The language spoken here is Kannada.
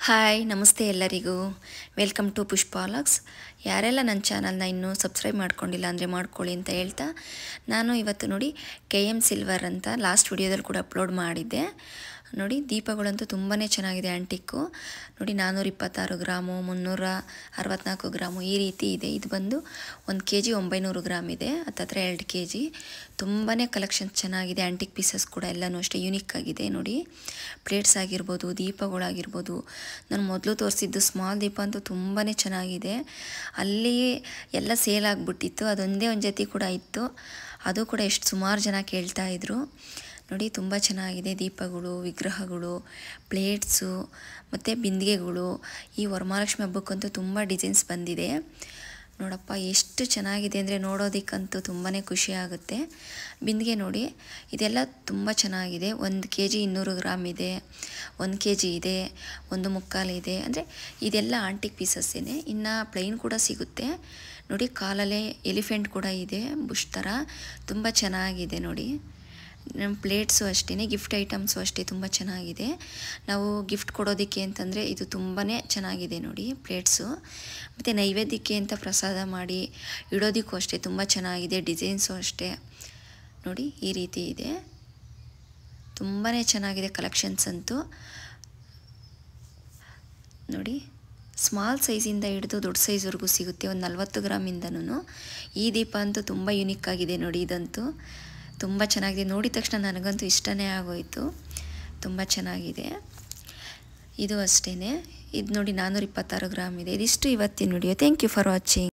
ಹಾಯ್ ನಮಸ್ತೆ ಎಲ್ಲರಿಗೂ ವೆಲ್ಕಮ್ ಟು ಪುಷ್ಪಾಲಕ್ಸ್. ಯಾರೆಲ್ಲ ನನ್ನ ಚಾನಲ್ನ ಇನ್ನೂ ಸಬ್ಸ್ಕ್ರೈಬ್ ಮಾಡ್ಕೊಂಡಿಲ್ಲ ಅಂದರೆ ಮಾಡ್ಕೊಳ್ಳಿ ಅಂತ ಹೇಳ್ತಾ, ನಾನು ಇವತ್ತು ನೋಡಿ KM ಸಿಲ್ವರ್ ಅಂತ ಲಾಸ್ಟ್ ವಿಡಿಯೋದಲ್ಲಿ ಕೂಡ ಅಪ್ಲೋಡ್ ಮಾಡಿದ್ದೆ. ನೋಡಿ ದೀಪಗಳಂತೂ ತುಂಬಾ ಚೆನ್ನಾಗಿದೆ. ಆ್ಯಂಟಿಕ್ಕು ನೋಡಿ 426 ಗ್ರಾಮು, 364 ಗ್ರಾಮು ಈ ರೀತಿ ಇದೆ. ಇದು ಬಂದು 1 kg 900 ಗ್ರಾಮ್ ಇದೆ, ಹತ್ತತ್ರ 2 kg. ತುಂಬಾ ಕಲೆಕ್ಷನ್ಸ್ ಚೆನ್ನಾಗಿದೆ. ಆ್ಯಂಟಿಕ್ ಪೀಸಸ್ ಕೂಡ ಎಲ್ಲನೂ ಅಷ್ಟೇ ಯೂನಿಕ್ ಆಗಿದೆ. ನೋಡಿ ಪ್ಲೇಟ್ಸ್ ಆಗಿರ್ಬೋದು, ದೀಪಗಳಾಗಿರ್ಬೋದು. ನಾನು ಮೊದಲು ತೋರಿಸಿದ್ದು ಸ್ಮಾಲ್ ದೀಪ ಅಂತೂ ತುಂಬಾ ಚೆನ್ನಾಗಿದೆ. ಅಲ್ಲಿ ಎಲ್ಲ ಸೇಲ್ ಆಗಿಬಿಟ್ಟಿತ್ತು. ಅದೊಂದೇ ಒಂದು ಜೊತೆ ಕೂಡ ಇತ್ತು, ಅದು ಕೂಡ ಎಷ್ಟು ಸುಮಾರು ಜನ ಕೇಳ್ತಾಯಿದ್ರು. ನೋಡಿ ತುಂಬ ಚೆನ್ನಾಗಿದೆ. ದೀಪಗಳು, ವಿಗ್ರಹಗಳು, ಪ್ಲೇಟ್ಸು ಮತ್ತು ಬಿಂದಿಗೆಗಳು. ಈ ವರಮಹಾಲಕ್ಷ್ಮಿ ಹಬ್ಬಕ್ಕಂತೂ ತುಂಬ ಡಿಸೈನ್ಸ್ ಬಂದಿದೆ. ನೋಡಪ್ಪ ಎಷ್ಟು ಚೆನ್ನಾಗಿದೆ ಅಂದರೆ ನೋಡೋದಕ್ಕಂತೂ ತುಂಬಾ ಖುಷಿ ಆಗುತ್ತೆ. ಬಿಂದಿಗೆ ನೋಡಿ, ಇದೆಲ್ಲ ತುಂಬ ಚೆನ್ನಾಗಿದೆ. 1 kg 200 ಗ್ರಾಮ್ ಇದೆ, 1 kg ಇದೆ, 1.25 ಇದೆ. ಅಂದರೆ ಇದೆಲ್ಲ ಆಂಟಿಕ್ ಪೀಸಸ್ಸೇ. ಇನ್ನು ಪ್ಲೈನ್ ಕೂಡ ಸಿಗುತ್ತೆ. ನೋಡಿ ಕಾಲಲ್ಲೇ ಎಲಿಫೆಂಟ್ ಕೂಡ ಇದೆ, ಬುಷ್ ಥರ. ತುಂಬ ಚೆನ್ನಾಗಿದೆ ನೋಡಿ. ನಮ್ಮ ಪ್ಲೇಟ್ಸು ಅಷ್ಟೇ, ಗಿಫ್ಟ್ ಐಟಮ್ಸು ಅಷ್ಟೇ ತುಂಬ ಚೆನ್ನಾಗಿದೆ. ನಾವು ಗಿಫ್ಟ್ ಕೊಡೋದಕ್ಕೆ ಅಂತಂದರೆ ಇದು ತುಂಬಾ ಚೆನ್ನಾಗಿದೆ ನೋಡಿ ಪ್ಲೇಟ್ಸು. ಮತ್ತು ನೈವೇದ್ಯಕ್ಕೆ ಅಂತ ಪ್ರಸಾದ ಮಾಡಿ ಇಡೋದಕ್ಕೂ ಅಷ್ಟೇ ತುಂಬ ಚೆನ್ನಾಗಿದೆ. ಡಿಸೈನ್ಸು ಅಷ್ಟೇ ನೋಡಿ ಈ ರೀತಿ ಇದೆ. ತುಂಬಾ ಚೆನ್ನಾಗಿದೆ ಕಲೆಕ್ಷನ್ಸ್ ಅಂತೂ. ನೋಡಿ ಸ್ಮಾಲ್ ಸೈಜಿಂದ ಹಿಡಿದು ದೊಡ್ಡ ಸೈಜ್ವರೆಗೂ ಸಿಗುತ್ತೆ, ಒಂದು 40 ಗ್ರಾಮಿಂದನೂ. ಈ ದೀಪ ಅಂತೂ ತುಂಬ ಯೂನಿಕ್ ಆಗಿದೆ ನೋಡಿ. ಇದಂತೂ ತುಂಬ ಚೆನ್ನಾಗಿದೆ. ನೋಡಿದ ತಕ್ಷಣ ನನಗಂತೂ ಇಷ್ಟನೇ ಆಗೋಯಿತು. ತುಂಬ ಚೆನ್ನಾಗಿದೆ. ಇದು ಅಷ್ಟೇ. ಇದು ನೋಡಿ 426 ಗ್ರಾಮ್ ಇದೆ. ಇದಿಷ್ಟು ಇವತ್ತಿನ video. Thank you for watching.